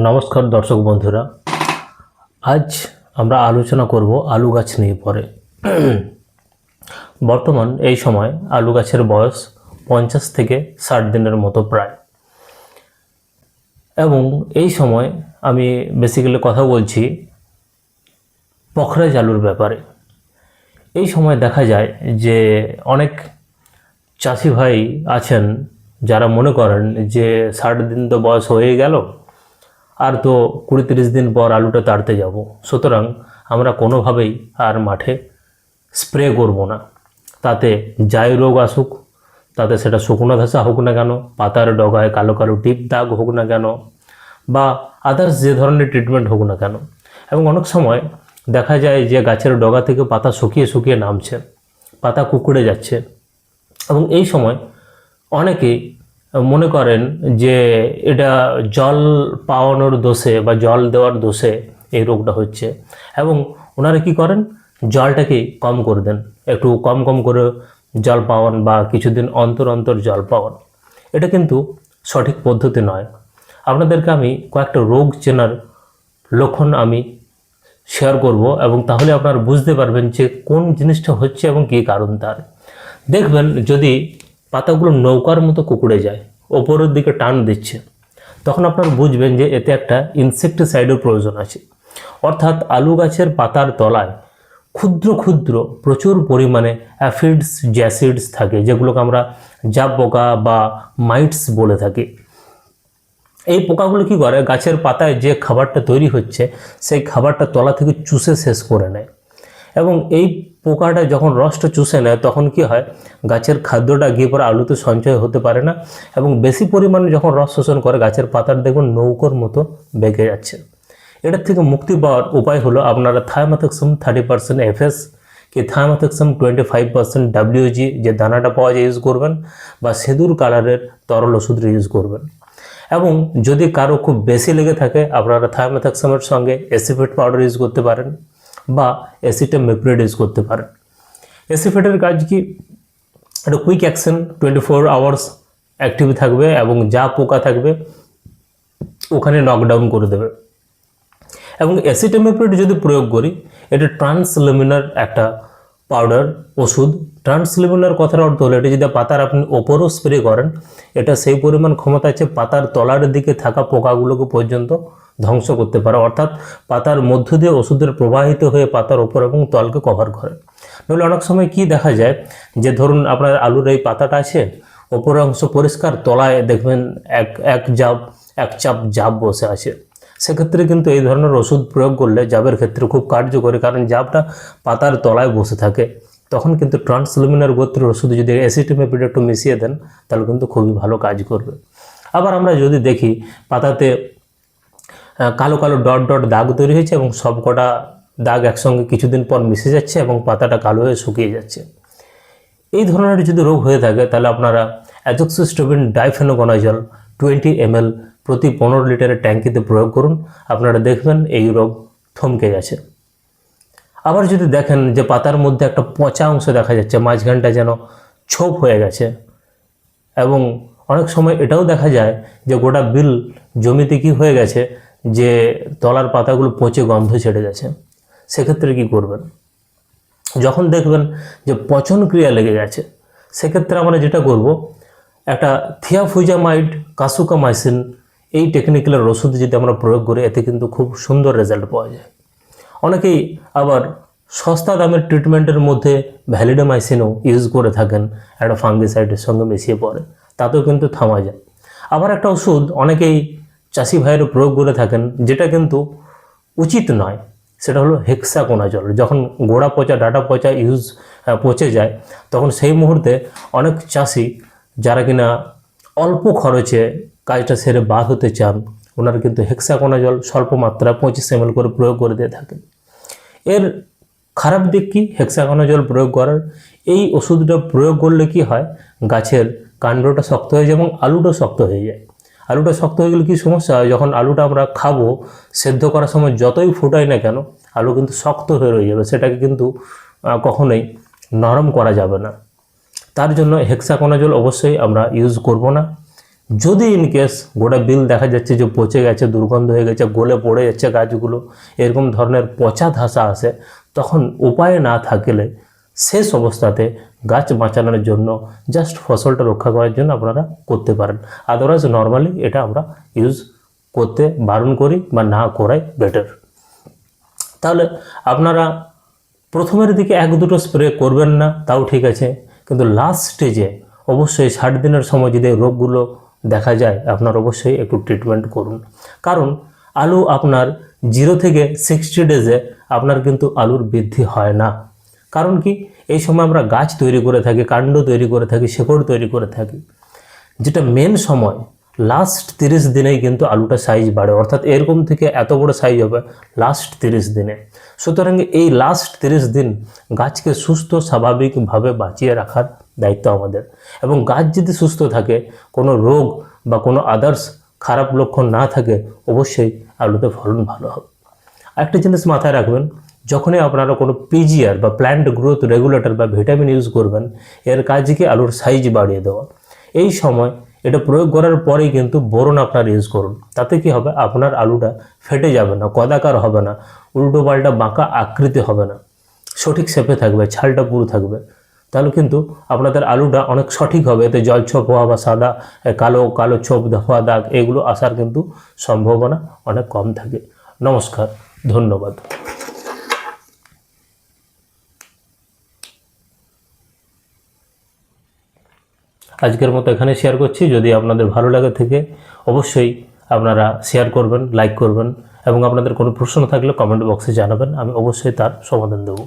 নমস্কার দর্শক বন্ধুরা, আজ আমরা আলোচনা করব আলু গাছ নিয়ে পরে। বর্তমান এই সময় আলু গাছের বয়স 50 থেকে 60 দিনের মতো প্রায়, এবং এই সময় আমি বেসিক্যালি কথা বলছি পখরাজ আলুর ব্যাপারে। এই সময় দেখা যায় যে অনেক চাষি ভাই আছেন যারা মনে করেন যে 60 দিন তো বয়স হয়ে গেল, আর তো 20-30 দিন পর আলুটা তাড়তে যাব, সুতরাং আমরা কোনোভাবেই আর মাঠে স্প্রে করব না। তাতে যাই রোগ আসুক, তাতে সেটা শুকনো ধসা হোক না কেন, পাতার ডগায় কালো কালো টিপ দাগ হোক না কেন, বা আদার্স যে ধরনের ট্রিটমেন্ট হোক না কেন। এবং অনেক সময় দেখা যায় যে গাছের ডগা থেকে পাতা শুকিয়ে শুকিয়ে নামছে, পাতা কুঁকড়ে যাচ্ছে, এবং এই সময় অনেকেই মনে করেন যে এটা জল পাওয়ানোর দোষে বা জল দেওয়ার দোষে এই রোগটা হচ্ছে, এবং ওনারা কি করেন, জলটাকে কম করে দেন, একটু কম কম করে জল পাওয়ান বা কিছুদিন অন্তর অন্তর জল পাওয়ান। এটা কিন্তু সঠিক পদ্ধতি নয়। আপনাদেরকে আমি কয়েকটা রোগ চেনার লক্ষণ আমি শেয়ার করব, এবং তাহলে আপনারা বুঝতে পারবেন যে কোন জিনিসটা হচ্ছে এবং কী কারণ তার। দেখবেন যদি পাতাগুলো নৌকার মতো কুঁকড়ে যায়, ওপরের দিকে টান দিচ্ছে, তখন আপনারা বুঝবেন যে এতে একটা ইনসেকটিসাইডের প্রয়োজন আছে। অর্থাৎ আলু গাছের পাতার তলায় ক্ষুদ্র ক্ষুদ্র প্রচুর পরিমাণে অ্যাফিডস জ্যাসিডস থাকে, যেগুলোকে আমরা জাব পোকা বা মাইটস বলে থাকি। এই পোকাগুলো কি করে, গাছের পাতায় যে খাবারটা তৈরি হচ্ছে সেই খাবারটা তলা থেকে চুষে শেষ করে নেয়, এবং এই পোকাটা যখন রসটা চুষে নেয় তখন কি হয়, গাছের খাদ্যটা গিয়ে পরে আলুতে সঞ্চয় হতে পারে না, এবং বেশি পরিমাণে যখন রস শোষণ করে গাছের পাতার দেখুন নৌকোর মতো বেঁকে যাচ্ছে। এটার থেকে মুক্তি পাওয়ার উপায় হলো আপনারা থায়ামেথক্সাম 30% এফএস কি থায়ামেথক্সাম 25% WG যে দানাটা পাওয়া যায় ইউজ করবেন, বা সিঁদুর কালারের তরল ওষুধটা ইউজ করবেন। এবং যদি কারো খুব বেশি লেগে থাকে আপনারা থায়ামেথক্সামের সঙ্গে এসিফেট পাউডার ইউজ করতে পারেন, বা অ্যাসিটামিপ্রিড ইউজ করতে পারেন। অ্যাসিফেটের কাজ কি, একটা কুইক অ্যাকশন, 24 আওয়ার্স অ্যাক্টিভ থাকবে এবং যা পোকা থাকবে ওখানে নকডাউন করে দেবে। এবং অ্যাসিটামিপ্রিড যদি প্রয়োগ করি, এটা ট্রান্সলেমিনার একটা পাউডার ওষুধ। ট্রান্সলেমিনার কথার অর্থ হলো এটা যদি পাতার আপনি ওপরও স্প্রে করেন, এটা সেই পরিমাণ ক্ষমতা আছে পাতার তলার দিকে থাকা পোকাগুলোকে পর্যন্ত ধ্বংস করতে পারে, অর্থাৎ পাতার মধ্য দিয়ে ওষুধের প্রবাহিত হয়ে পাতার ওপর এবং তলকে কভার করে। নইলে অনেক সময় কি দেখা যায় যে ধরুন আপনার আলুর এই পাতাটা আছে, ওপরের অংশ পরিষ্কার, তলায় দেখবেন এক চাপ জাব বসে আছে। সেক্ষেত্রে কিন্তু এই ধরনের ওষুধ প্রয়োগ করলে জাবের ক্ষেত্রে খুব কার্যকরী, কারণ জাবটা পাতার তলায় বসে থাকে। তখন কিন্তু ট্রান্সলুমিনার গোত্রের ওষুধ যদি অ্যাসিটামিপ্রিড একটু মিশিয়ে দেন তাহলে কিন্তু খুবই ভালো কাজ করবে। আবার আমরা যদি দেখি পাতাতে কালো কালো ডট ডট দাগ তৈরি হয়েছে, এবং সবকটা দাগ একসঙ্গে কিছুদিন পর মিশে যাচ্ছে এবং পাতাটা কালো হয়ে শুকিয়ে যাচ্ছে, এই ধরনের যদি রোগ হয়ে থাকে তাহলে আপনারা অ্যাজোক্সিস্ট্রোবিন ডাইফেনোকোনাজল 20 ml প্রতি 15 লিটারের ট্যাঙ্কিতে প্রয়োগ করুন। আপনারা দেখবেন এই রোগ থমকে গেছে। আবার যদি দেখেন যে পাতার মধ্যে একটা পচা অংশ দেখা যাচ্ছে, মাঝখানটা যেন ছোপ হয়ে গেছে, এবং অনেক সময় এটাও দেখা যায় যে গোটা বিল জমিতে কি হয়ে গেছে যে তলার পাতাগুলো পচে গন্ধ ছেড়ে গেছে, সেক্ষেত্রে কি করবেন? যখন দেখবেন যে পচন ক্রিয়া লেগে গেছে, সেক্ষেত্রে আমরা যেটা করব, একটা থিয়াফুইজামাইড কাসুকামাইসিন এই টেকনিক্যালের ওষুধ যদি আমরা প্রয়োগ করি, এতে কিন্তু খুব সুন্দর রেজাল্ট পাওয়া যায়। অনেকেই আবার সস্তা দামের ট্রিটমেন্টের মধ্যে ভ্যালিডামাইসিনও ইউজ করে থাকেন, একটা ফাঙ্গিসাইডের সঙ্গে মিশিয়ে পড়ে, তাতেও কিন্তু থামা যায়। আবার একটা ওষুধ অনেকেই চাষি ভাইয়েরও প্রয়োগ করে থাকেন, যেটা কিন্তু উচিত নয়, সেটা হলো হেক্সাকোনাজল। যখন গোড়া পচা ডাটা পচা পচে যায়, তখন সেই মুহূর্তে অনেক চাষি যারা কিনা অল্প খরচে কাজটা সেরে বাদ হতে চান, ওনারা কিন্তু হেক্সাকোনাজল স্বল্প মাত্রা 25 ml করে প্রয়োগ করে দিয়ে থাকেন। এর খারাপ দিক কি, হেক্সাকোনাজল প্রয়োগ করার, এই ওষুধটা প্রয়োগ করলে কি হয়, গাছের কাণ্ডটা শক্ত হয়ে যায় এবং আলুটা শক্ত হয়ে যায়। আলুটা শক্ত হয়ে গেলে কী সমস্যা হয়, যখন আলুটা আমরা খাবো, সেদ্ধ করার সময় যতই ফুটাই না কেন আলু কিন্তু শক্ত হয়ে রয়ে যাবে, সেটাকে কিন্তু কখনোই নরম করা যাবে না। তার জন্য হেক্সাকোনাজল অবশ্যই আমরা ইউজ করব না। যদি ইন কেস গোটা বিল দেখা যাচ্ছে যে পচে গেছে, দুর্গন্ধ হয়ে গেছে, গলে পড়ে যাচ্ছে গাছগুলো, এরকম ধরনের পচা ধাসা আসে, তখন উপায় না থাকলে শেষ অবস্থাতে গাছ বাঁচানোর জন্য জাস্ট ফসলটা রক্ষা করার জন্য আপনারা করতে পারেন। আদারওয়াইজ নর্মালি এটা আমরা ইউজ করতে বারণ করি বা না করাই বেটার। তাহলে আপনারা প্রথমের দিকে 1-2 স্প্রে করবেন না, তাও ঠিক আছে, কিন্তু লাস্ট স্টেজে অবশ্যই 60 দিনের সময় যদি রোগগুলো দেখা যায়, আপনার অবশ্যই একটু ট্রিটমেন্ট করুন। কারণ আলু আপনার 0 থেকে 60 ডেজে আপনার কিন্তু আলুর বৃদ্ধি হয় না। কারণ কি, এই সময় আমরা গাছ তৈরি করে থাকি, কাণ্ড তৈরি করে থাকি, শেকড় তৈরি করে থাকি, যেটা মেন সময় লাস্ট 30 দিনেই কিন্তু আলুটা সাইজ বাড়ে, অর্থাৎ এরকম থেকে এত বড় সাইজ হবে লাস্ট 30 দিনে। সুতরাং এই লাস্ট 30 দিন গাছকে সুস্থ স্বাভাবিকভাবে বাঁচিয়ে রাখার দায়িত্ব আমাদের। এবং গাছ যদি সুস্থ থাকে, কোনো রোগ বা কোনো আদার্স খারাপ লক্ষণ না থাকে, অবশ্যই আলুতে ফলন ভালো হবে। একটা জিনিস মাথায় রাখবেন, যখনই আপনারা কোনো পিজিআর বা প্ল্যান্ট গ্রোথ রেগুলেটর বা ভিটামিন ইউজ করবেন, এর কাজ কি আলুর সাইজ বাড়িয়ে দেওয়া। এই সময় এটা প্রয়োগ করার পরেই কিন্তু বোরন আপনার ইউজ করুন। তাতে কি হবে, আপনার আলুটা ফেটে যাবে না, কদাকার হবে না, উল্টো পাল্টা বাঁকা আকৃতি হবে না, সঠিক শেপে থাকবে, ছালটা পুরো থাকবে। তাহলে কিন্তু আপনাদের আলুটা অনেক সঠিক হবে। এতে জল ছোপ হওয়া বা সাদা কালো কালো ছোপ ধোয়া দাগ এগুলো আসার কিন্তু সম্ভাবনা অনেক কম থাকে। নমস্কার, ধন্যবাদ। আজকের মতো এখানে শেয়ার করছি। যদি আপনাদের ভালো লাগে থেকে অবশ্যই আপনারা শেয়ার করবেন, লাইক করবেন, এবং আপনাদের কোনো প্রশ্ন থাকলে কমেন্ট বক্সে জানাবেন, আমি অবশ্যই তার সমাধান দেবো।